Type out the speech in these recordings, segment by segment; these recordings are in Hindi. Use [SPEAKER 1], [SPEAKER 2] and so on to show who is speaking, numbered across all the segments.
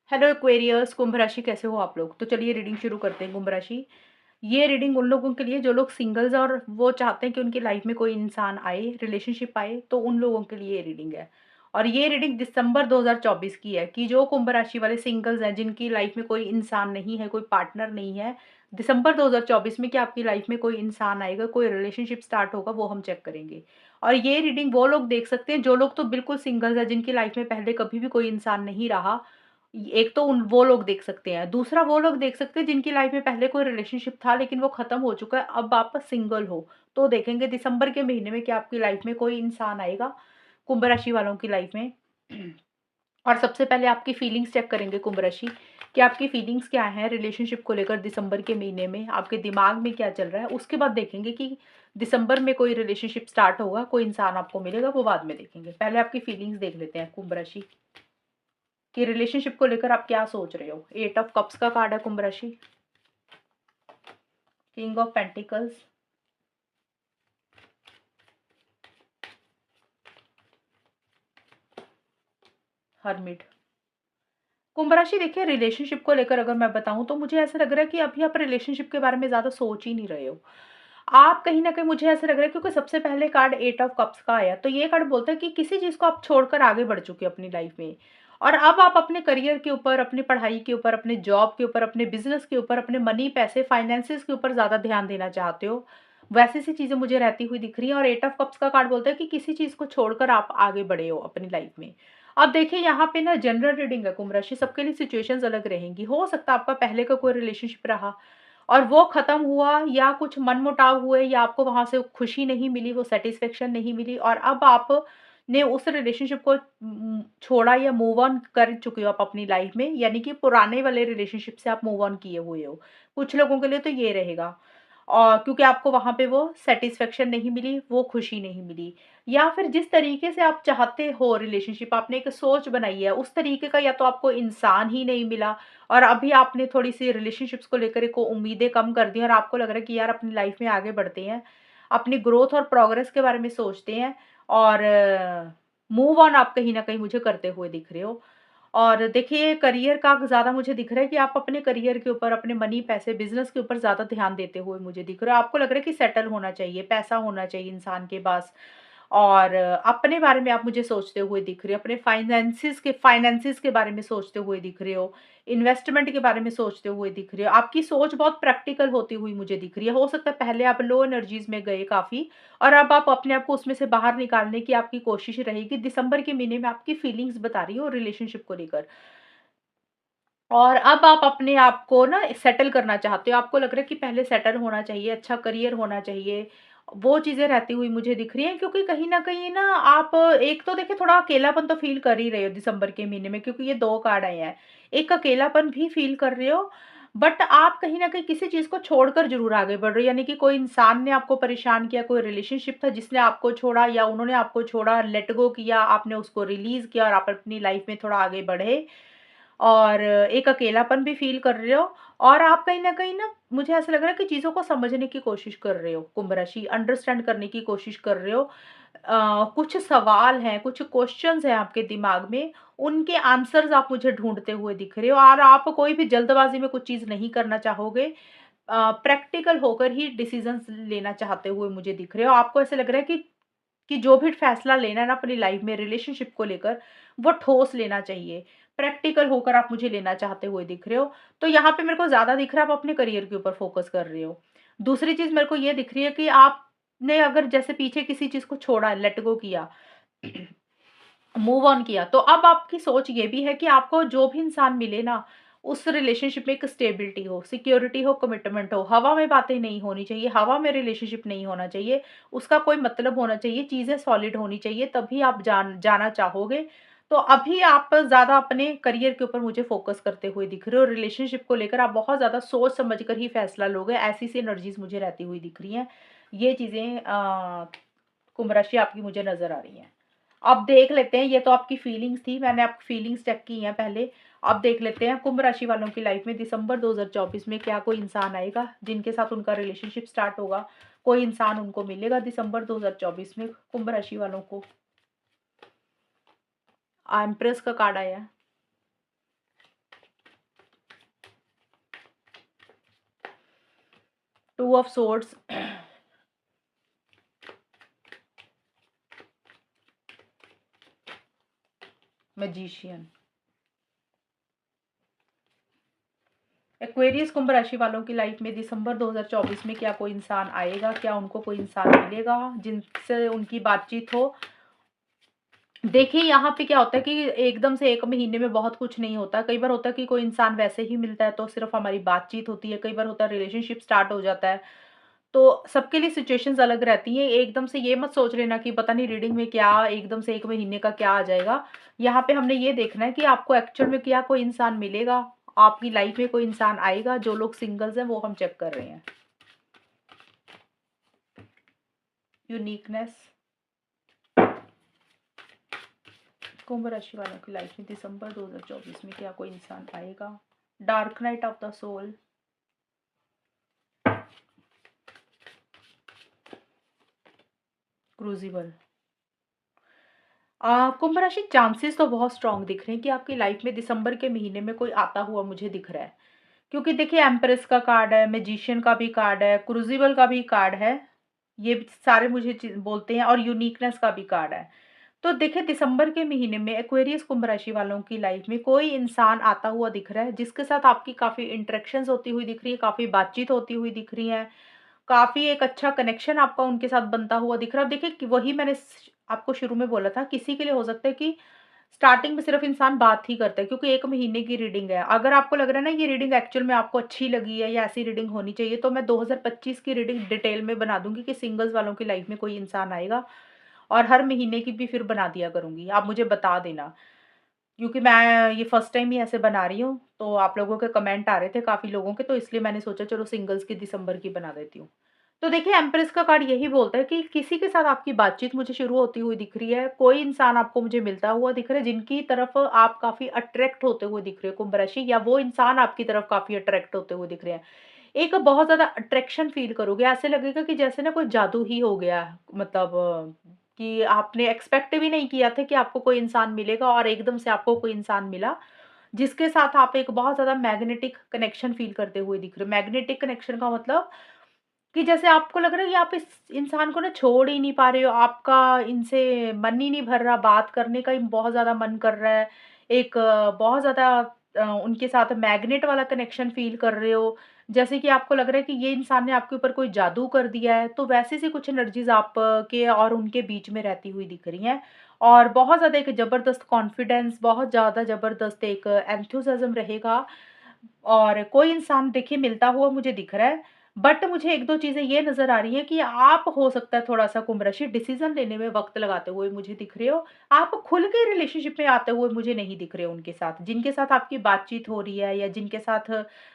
[SPEAKER 1] हेलो एक्वेरियस, कुंभ राशि कैसे हो आप लोग। तो चलिए रीडिंग शुरू करते हैं। कुंभ राशि, ये रीडिंग उन लोगों के लिए जो लोग सिंगल्स और वो चाहते हैं कि उनकी लाइफ में कोई इंसान आए, रिलेशनशिप आए, तो उन लोगों के लिए ये रीडिंग है। और ये रीडिंग दिसंबर 2024 की है कि जो कुंभ राशि वाले सिंगल्स हैं, जिनकी लाइफ में कोई इंसान नहीं है, कोई पार्टनर नहीं है, दिसंबर 2024 में क्या आपकी लाइफ में कोई इंसान आएगा, कोई रिलेशनशिप स्टार्ट होगा, वो हम चेक करेंगे। और ये रीडिंग वो लोग देख सकते हैं जो लोग तो बिल्कुल सिंगल्स है, जिनकी लाइफ में पहले कभी भी कोई इंसान नहीं रहा। एक तो उन वो लोग देख सकते हैं, दूसरा वो लोग देख सकते हैं जिनकी लाइफ में पहले कोई रिलेशनशिप था लेकिन वो खत्म हो चुका है, अब आप सिंगल हो। तो देखेंगे दिसंबर के महीने में क्या आपकी लाइफ में कोई इंसान आएगा, कुंभ राशि वालों की लाइफ में। और सबसे पहले आपकी फीलिंग्स चेक करेंगे कुंभ राशि, कि आपकी फीलिंग्स क्या हैं रिलेशनशिप को लेकर दिसंबर के महीने में, आपके दिमाग में क्या चल रहा है। उसके बाद देखेंगे कि दिसंबर में कोई रिलेशनशिप स्टार्ट होगा, कोई इंसान आपको मिलेगा, वो बाद में देखेंगे। पहले आपकी फीलिंग्स देख लेते हैं कुंभ राशि, कि रिलेशनशिप को लेकर आप क्या सोच रहे हो। एट ऑफ कप्स का कार्ड है कुंभ राशि, किंग ऑफ पेंटिकल्स, हर्मिट। कुंभ राशि, देखिए रिलेशनशिप को लेकर अगर मैं बताऊं तो मुझे ऐसा लग रहा है कि अभी आप रिलेशनशिप के बारे में ज्यादा सोच ही नहीं रहे हो। आप कहीं ना कहीं, मुझे ऐसा लग रहा है क्योंकि सबसे पहले कार्ड एट ऑफ कप्स का आया, तो ये कार्ड बोलता है कि किसी चीज को आप छोड़कर आगे बढ़ चुके हो अपनी लाइफ में। और अब आप अपने करियर के ऊपर, अपनी पढ़ाई के ऊपर, अपने जॉब के ऊपर, अपने बिजनेस के ऊपर, अपने मनी, पैसे, फाइनेंसिस के ऊपर ज्यादा ध्यान देना चाहते हो। वैसी सी चीजें मुझे रहती हुई दिख रही है। और एट ऑफ कप्स का कार्ड बोलता है कि किसी चीज को छोड़कर आप आगे बढ़े हो अपनी लाइफ में। अब देखिए यहाँ पे ना जनरल रीडिंग है कुंभ राशि, सबके लिए सिचुएशंस अलग रहेंगी। हो सकता है आपका पहले का कोई रिलेशनशिप रहा और वो खत्म हुआ, या कुछ मनमुटाव हुए, या आपको वहां से खुशी नहीं मिली, वो सेटिस्फेक्शन नहीं मिली, और अब आप ने उस रिलेशनशिप को छोड़ा या मूव ऑन कर चुके हो आप अपनी लाइफ में, यानी कि पुराने वाले रिलेशनशिप से आप मूव ऑन किए हुए हो। कुछ लोगों के लिए तो ये रहेगा, और क्योंकि आपको वहां पे वो सेटिस्फेक्शन नहीं मिली, वो खुशी नहीं मिली, या फिर जिस तरीके से आप चाहते हो रिलेशनशिप, आपने एक सोच बनाई है उस तरीके का या तो आपको इंसान ही नहीं मिला, और अभी आपने थोड़ी सी रिलेशनशिप्स को लेकर को उम्मीदें कम कर दी और आपको लग रहा है कि यार अपनी लाइफ में आगे बढ़ते हैं, अपनी ग्रोथ और प्रोग्रेस के बारे में सोचते हैं, और मूव ऑन आप कहीं ना कहीं मुझे करते हुए दिख रहे हो। और देखिए करियर का ज़्यादा मुझे दिख रहा है कि आप अपने करियर के ऊपर, अपने मनी, पैसे, बिज़नेस के ऊपर ज़्यादा ध्यान देते हुए मुझे दिख रहा है। आपको लग रहा है कि सेटल होना चाहिए, पैसा होना चाहिए इंसान के पास, और अपने बारे में आप मुझे सोचते हुए दिख रहे हो, अपने फाइनेंसिस के बारे में सोचते हुए दिख रहे हो, इन्वेस्टमेंट के बारे में सोचते हुए दिख रहे हो। आपकी सोच बहुत प्रैक्टिकल होती हुई मुझे दिख रही है। हो सकता है पहले आप लो एनर्जीज़ में गए काफ़ी, और अब आप अपने आप को उसमें से बाहर निकालने की आपकी कोशिश रहेगी। दिसंबर के महीने में आपकी फीलिंग्स बता रही हो रिलेशनशिप को लेकर, और अब आप अपने आप को ना सेटल करना चाहते हो। आपको लग रहा है कि पहले सेटल होना चाहिए, अच्छा करियर होना चाहिए। वो चीज़ें रहती हुई मुझे दिख रही हैं, क्योंकि कहीं न कहीं ना आप एक तो देखिए थोड़ा अकेलापन तो फ़ील कर ही रहे हो दिसंबर के महीने में, क्योंकि ये 2 कार्ड आए हैं। एक अकेलापन भी फ़ील कर रहे हो, बट आप कहीं न कहीं किसी चीज़ को छोड़कर ज़रूर आगे बढ़ रहे हो, यानी कि कोई इंसान ने आपको परेशान किया, कोई रिलेशनशिप था जिसने आपको छोड़ा, या उन्होंने आपको छोड़ा, लेट गो किया, आपने उसको रिलीज़ किया और आप अपनी लाइफ़ में थोड़ा आगे बढ़े। और एक अकेलापन भी फ़ील कर रहे हो, और आप कहीं न कहीं ना मुझे ऐसा लग रहा है कि चीज़ों को समझने की कोशिश कर रहे हो कुंभ राशि, अंडरस्टैंड करने की कोशिश कर रहे हो। कुछ सवाल हैं, कुछ क्वेश्चन्स हैं आपके दिमाग में, उनके आंसर्स आप मुझे ढूँढते हुए दिख रहे हो, और आप कोई भी जल्दबाज़ी में कुछ चीज़ नहीं करना चाहोगे। प्रैक्टिकल होकर ही डिसीज़न्स लेना चाहते हुए मुझे दिख रहे हो। आपको ऐसा लग रहा है कि जो भी फैसला लेना है ना अपनी लाइफ में रिलेशनशिप को लेकर, वो ठोस लेना चाहिए। प्रैक्टिकल होकर आप मुझे लेना चाहते हुए दिख रहे हो। तो यहाँ पे मेरे को ज़्यादा दिख रहा है आप अपने करियर के ऊपर फ़ोकस कर रहे हो। दूसरी चीज़ मेरे को ये दिख रही है कि आपने अगर जैसे पीछे किसी चीज़ को छोड़ा, लेट गो किया, मूव ऑन किया, तो अब आपकी सोच ये भी है कि आपको जो भी इंसान मिले ना, उस रिलेशनशिप में एक स्टेबिलिटी हो, सिक्योरिटी हो, कमिटमेंट हो। हवा में बातें नहीं होनी चाहिए, हवा में रिलेशनशिप नहीं होना चाहिए। उसका कोई मतलब होना चाहिए, चीज़ें सॉलिड होनी चाहिए, तभी आप जाना चाहोगे। तो अभी आप ज़्यादा अपने करियर के ऊपर मुझे फ़ोकस करते हुए दिख रहे हो। रिलेशनशिप को लेकर आप बहुत ज़्यादा सोच समझ कर ही फैसला लोगे, ऐसी-सी एनर्जीज़ मुझे रहती हुई दिख रही हैं। ये चीज़ें कुंभ राशि आपकी मुझे नज़र आ रही हैं। अब देख लेते हैं, ये तो आपकी फीलिंग्स थी, मैंने आपकी फीलिंग्स चेक की हैं पहले। अब देख लेते हैं कुंभ राशि वालों की लाइफ में दिसंबर 2024 में क्या कोई इंसान आएगा जिनके साथ उनका रिलेशनशिप स्टार्ट होगा, कोई इंसान उनको मिलेगा दिसंबर 2024 में कुंभ राशि वालों को। एम्प्रेस का कार्ड आया है, two of swords, magician. Aquarius कुंभ राशि वालों की लाइफ में दिसंबर 2024 में क्या कोई इंसान आएगा? क्या उनको कोई इंसान मिलेगा जिनसे उनकी बातचीत हो? देखिए, यहाँ पे क्या होता है कि एकदम से 1 महीने में बहुत कुछ नहीं होता। कई बार होता है कि कोई इंसान वैसे ही मिलता है तो सिर्फ़ हमारी बातचीत होती है, कई बार होता है रिलेशनशिप स्टार्ट हो जाता है। तो सबके लिए सिचुएशंस अलग रहती हैं। एकदम से ये मत सोच लेना कि पता नहीं रीडिंग में क्या एकदम से 1 महीने का क्या आ जाएगा। यहाँ पे हमने ये देखना है कि आपको एक्चुअल में क्या कोई इंसान मिलेगा, आपकी लाइफ़ में कोई इंसान आएगा। जो लोग सिंगल्स हैं वो हम चेक कर रहे हैं। यूनिकनेस, कुंभ राशि वालों की लाइफ में दिसंबर 2024 में क्या कोई इंसान आएगा? Dark night of the soul, crucible. कुंभ राशि, चांसेस तो बहुत स्ट्रांग दिख रहे हैं कि आपकी लाइफ में दिसंबर के महीने में कोई आता हुआ मुझे दिख रहा है। क्योंकि देखिए, एम्प्रेस का कार्ड है, मैजिशियन का भी कार्ड है, क्रूजिबल का भी कार्ड है। ये भी सारे मुझे बोलते हैं, और यूनिकनेस का भी कार्ड है। तो देखिए, दिसंबर के महीने में एक्वेरियस कुंभ राशि वालों की लाइफ में कोई इंसान आता हुआ दिख रहा है जिसके साथ आपकी काफ़ी इंटरेक्शंस होती हुई दिख रही है, काफ़ी बातचीत होती हुई दिख रही है, काफ़ी एक अच्छा कनेक्शन आपका उनके साथ बनता हुआ दिख रहा है। अब देखिए कि वही मैंने आपको शुरू में बोला था, किसी के लिए हो सकता है कि स्टार्टिंग में सिर्फ इंसान बात ही करता है, क्योंकि 1 महीने की रीडिंग है। अगर आपको लग रहा है ना ये रीडिंग एक्चुअल में आपको अच्छी लगी है या ऐसी रीडिंग होनी चाहिए, तो मैं 2025 की रीडिंग डिटेल में बना दूंगी कि सिंगल्स वालों की लाइफ में कोई इंसान आएगा, और हर महीने की भी फिर बना दिया करूंगी। आप मुझे बता देना, क्योंकि मैं ये फर्स्ट टाइम ही ऐसे बना रही हूँ, तो आप लोगों के कमेंट आ रहे थे काफ़ी लोगों के, तो इसलिए मैंने सोचा चलो सिंगल्स की दिसंबर की बना देती हूँ। तो देखिए, एम्प्रेस का कार्ड यही बोलता है कि किसी के साथ आपकी बातचीत मुझे शुरू होती हुई दिख रही है। कोई इंसान आपको मुझे मिलता हुआ दिख रहा है जिनकी तरफ आप काफ़ी अट्रैक्ट होते हुए दिख रहे हो कुंभ राशि, या वो इंसान आपकी तरफ काफ़ी अट्रैक्ट होते हुए दिख रहे हैं। एक बहुत ज़्यादा अट्रैक्शन फ़ील करोगे, ऐसे लगेगा कि जैसे ना कोई जादू ही हो गया है। मतलब कि आपने एक्सपेक्ट भी नहीं किया था कि आपको कोई इंसान मिलेगा, और एकदम से आपको कोई इंसान मिला, जिसके साथ आप एक बहुत ज़्यादा मैग्नेटिक कनेक्शन फ़ील करते हुए दिख रहे हो। मैग्नेटिक कनेक्शन का मतलब कि जैसे आपको लग रहा है कि आप इस इंसान को ना छोड़ ही नहीं पा रहे हो, आपका इनसे मन ही नहीं भर रहा, बात करने का ही बहुत ज़्यादा मन कर रहा है। एक बहुत ज़्यादा उनके साथ मैग्नेट वाला कनेक्शन फ़ील कर रहे हो। जैसे कि आपको लग रहा है कि ये इंसान ने आपके ऊपर कोई जादू कर दिया है, तो वैसी सी कुछ एनर्जीज़ आप के और उनके बीच में रहती हुई दिख रही हैं। और बहुत ज़्यादा एक ज़बरदस्त कॉन्फिडेंस, बहुत ज़्यादा ज़बरदस्त एक एंथुसियाज़्म रहेगा। और कोई इंसान देखिए मिलता हुआ मुझे दिख रहा है, बट मुझे 1-2 चीज़ें ये नज़र आ रही हैं कि आप हो सकता है थोड़ा-सा कुंभ राशि डिसीज़न लेने में वक़्त लगाते हुए मुझे दिख रहे हो। आप खुल के रिलेशनशिप में आते हुए मुझे नहीं दिख रहे हो उनके साथ। जिनके साथ आपकी बातचीत हो रही है या जिनके साथ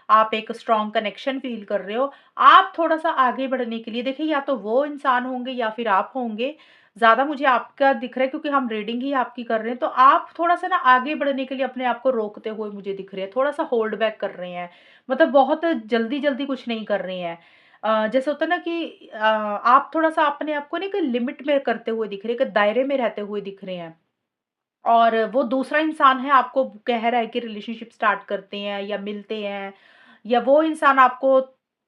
[SPEAKER 1] आप एक स्ट्रॉन्ग कनेक्शन फ़ील कर रहे हो, आप थोड़ा-सा आगे बढ़ने के लिए देखिए, या तो वो इंसान होंगे या फिर आप होंगे। ज़्यादा मुझे आपका दिख रहा है क्योंकि हम रीडिंग ही आपकी कर रहे हैं, तो आप थोड़ा-सा ना आगे बढ़ने के लिए अपने आप को रोकते हुए मुझे दिख रहे हैं, थोड़ा-सा होल्ड बैक कर रहे हैं। मतलब बहुत जल्दी-जल्दी कुछ नहीं कर रहे हैं। जैसे होता है ना कि आप थोड़ा-सा अपने आप को ना एक लिमिट में करते हुए दिख रहे हैं, एक दायरे में रहते हुए दिख रहे हैं। और वो दूसरा इंसान है आपको कह रहा है कि रिलेशनशिप स्टार्ट करते हैं या मिलते हैं, या वो इंसान आपको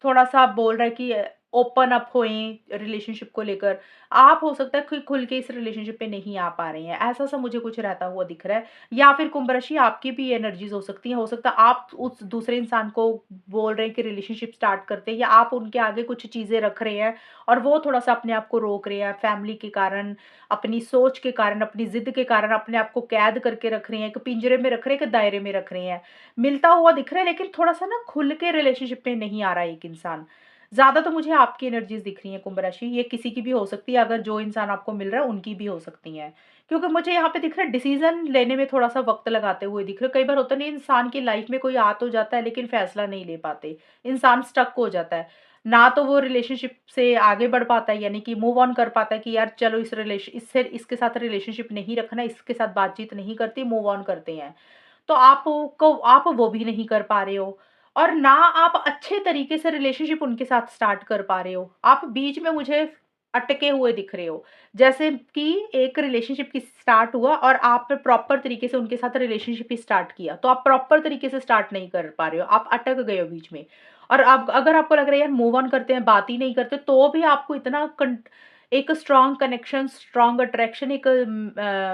[SPEAKER 1] थोड़ा-सा बोल रहा है कि ओपन अप होएँ रिलेशनशिप को लेकर। आप हो सकता है खुल के इस रिलेशनशिप में नहीं आ पा रहे हैं, ऐसा-सा मुझे कुछ रहता हुआ दिख रहा है। या फिर कुंभ राशि, आपकी भी एनर्जीज़ हो सकती हैं, हो सकता है आप उस दूसरे इंसान को बोल रहे हैं कि रिलेशनशिप स्टार्ट करते हैं, या आप उनके आगे कुछ चीज़ें रख रहे हैं और वो थोड़ा-सा अपने आप को रोक रहे हैं, फैमिली के कारण, अपनी सोच के कारण, अपनी ज़िद के कारण अपने आप को कैद करके रख रहे हैं, एक पिंजरे में रख रहे हैं, एक दायरे में रख रहे हैं। मिलता हुआ दिख रहा है लेकिन थोड़ा-सा ना खुल के रिलेशनशिप में नहीं आ रहा है एक इंसान। ज़्यादा तो मुझे आपकी एनर्जीज़ दिख रही हैं कुंभ राशि, ये किसी की भी हो सकती है, अगर जो इंसान आपको मिल रहा है उनकी भी हो सकती हैं। क्योंकि मुझे यहाँ पे दिख रहा है डिसीज़न लेने में थोड़ा-सा वक़्त लगाते हुए दिख रहे हो। कई बार होता नहीं, इंसान की लाइफ़ में कोई आ तो जाता है लेकिन फैसला नहीं ले पाते। इंसान स्टक हो जाता है। ना तो वो रिलेशनशिप से आगे बढ़ पाता है, यानी कि मूव ऑन कर पाता है कि यार चलो इसके साथ रिलेशनशिप नहीं रखना, इसके साथ बातचीत नहीं करती, मूव ऑन करते हैं। तो आप वो भी नहीं कर पा रहे हो, और ना आप अच्छे तरीके से रिलेशनशिप उनके साथ स्टार्ट कर पा रहे हो। आप बीच में मुझे अटके हुए दिख रहे हो। जैसे कि एक रिलेशनशिप की स्टार्ट हुआ और आपने प्रॉपर तरीके से उनके साथ रिलेशनशिप ही स्टार्ट किया, तो आप प्रॉपर तरीके से स्टार्ट नहीं कर पा रहे हो, आप अटक गए हो बीच में। और अब अगर आपको लग रहा है यार मूव ऑन करते हैं, बात ही नहीं करते, तो भी आपको इतना एक स्ट्रॉन्ग कनेक्शन, स्ट्रॉन्ग अट्रैक्शन, एक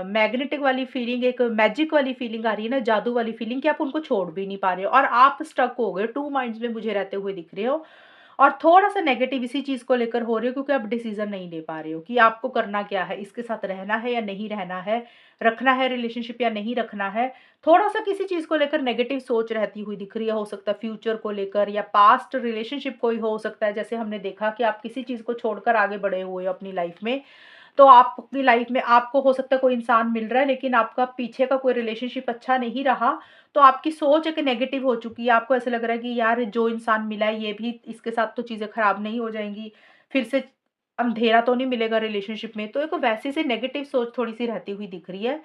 [SPEAKER 1] मैग्नेटिक वाली फीलिंग, एक मैजिक वाली फीलिंग आ रही है ना, जादू वाली फीलिंग कि आप उनको छोड़ भी नहीं पा रहे हो और आप स्टक हो गए, टू माइंड्स में मुझे रहते हुए दिख रहे हो। और थोड़ा-सा नेगेटिव इसी चीज़ को लेकर हो रहे हो क्योंकि आप डिसीज़न नहीं ले पा रहे हो कि आपको करना क्या है, इसके साथ रहना है या नहीं रहना है, रखना है रिलेशनशिप या नहीं रखना है। थोड़ा-सा किसी चीज़ को लेकर नेगेटिव सोच रहती हुई दिख रही है, हो सकता है फ्यूचर को लेकर या पास्ट रिलेशनशिप कोई हो सकता है। जैसे हमने देखा कि आप किसी चीज़ को छोड़कर आगे बढ़े हुए हो अपनी लाइफ़ में, तो आपकी लाइफ़ में आपको हो सकता है कोई इंसान मिल रहा है लेकिन आपका पीछे का कोई रिलेशनशिप अच्छा नहीं रहा, तो आपकी सोच एक नेगेटिव हो चुकी है। आपको ऐसा लग रहा है कि यार जो इंसान मिला है ये भी इसके साथ तो चीज़ें खराब नहीं हो जाएँगी, फिर से अंधेरा तो नहीं मिलेगा रिलेशनशिप में। तो एक वैसी सी नेगेटिव सोच थोड़ी-सी रहती हुई दिख रही है।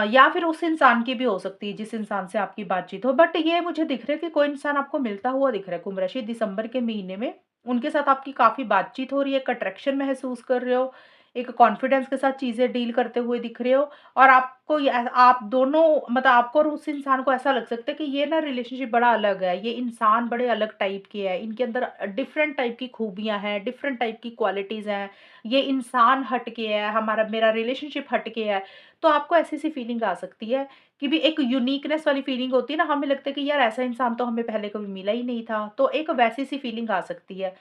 [SPEAKER 1] या फिर उस इंसान की भी हो सकती है जिस इंसान से आपकी बातचीत हो। बट ये मुझे दिख रहा है कि कोई इंसान आपको मिलता हुआ दिख रहा है कुंभ राशि दिसंबर के महीने में। उनके साथ आपकी काफ़ी बातचीत हो रही है, एक अट्रैक्शन महसूस कर रहे हो, एक कॉन्फिडेंस के साथ चीज़ें डील करते हुए दिख रहे हो और आपको ये आप दोनों मतलब आपको और उस इंसान को ऐसा लग सकता है कि ये ना रिलेशनशिप बड़ा अलग है, ये इंसान बड़े अलग टाइप के हैं, इनके अंदर डिफरेंट टाइप की खूबियाँ हैं, डिफरेंट टाइप की क्वालिटीज़ हैं, ये इंसान हट के है, हमारा मेरा रिलेशनशिप हट के है। तो आपको ऐसी-सी फीलिंग आ सकती है कि भी एक यूनिकनेस वाली फीलिंग होती है ना, हमें लगता है कि यार ऐसा इंसान तो हमें पहले कभी मिला ही नहीं था, तो एक वैसी-सी फीलिंग आ सकती है।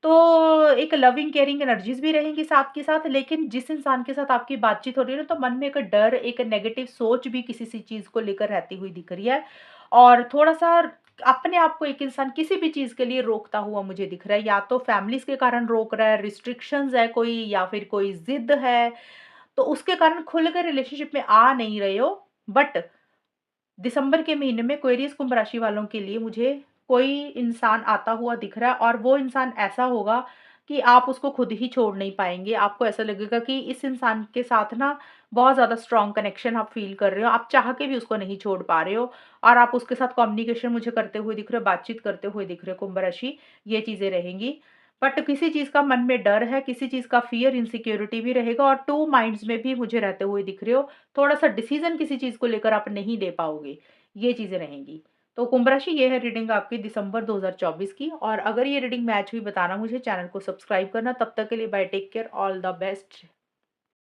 [SPEAKER 1] तो एक लविंग केयरिंग एनर्जीज़ भी रहेंगी साथ के साथ, लेकिन जिस इंसान के साथ आपकी बातचीत हो रही है ना, तो मन में एक डर, एक नेगेटिव सोच भी किसी-सी चीज़ को लेकर रहती हुई दिख रही है और थोड़ा-सा अपने आप को एक इंसान किसी भी चीज़ के लिए रोकता हुआ मुझे दिख रहा है, या तो फैमिलीज़ के कारण रोक रहा है, रिस्ट्रिक्शंस है कोई या फिर कोई ज़िद है, तो उसके कारण खुल के रिलेशनशिप में आ नहीं रहे हो। बट दिसंबर के महीने में एक्वेरियस कुंभ राशि वालों के लिए मुझे कोई इंसान आता हुआ दिख रहा है और वो इंसान ऐसा होगा कि आप उसको खुद ही छोड़ नहीं पाएँगे। आपको ऐसा लगेगा कि इस इंसान के साथ ना बहुत ज़्यादा स्ट्रॉन्ग कनेक्शन आप फ़ील कर रहे हो। आप चाह के भी उसको नहीं छोड़ पा रहे हो और आप उसके साथ कम्युनिकेशन मुझे करते हुए दिख रहे हो, बातचीत करते हुए दिख रहे हो कुंभ राशि, ये चीज़ें रहेंगी। बट किसी चीज़ का मन में डर है, किसी चीज़ का फ़ियर, इनसिक्योरिटी भी रहेगा और टू माइंड्स में भी मुझे रहते हुए दिख रहे हो। थोड़ा-सा डिसीज़न किसी चीज़ को लेकर आप नहीं ले पाओगे, ये चीज़ें रहेंगी। तो कुंभ राशि ये है रीडिंग आपकी दिसंबर 2024 की और अगर ये रीडिंग मैच हुई बताना मुझे, चैनल को सब्सक्राइब करना। तब तक के लिए bye, take care, all the best.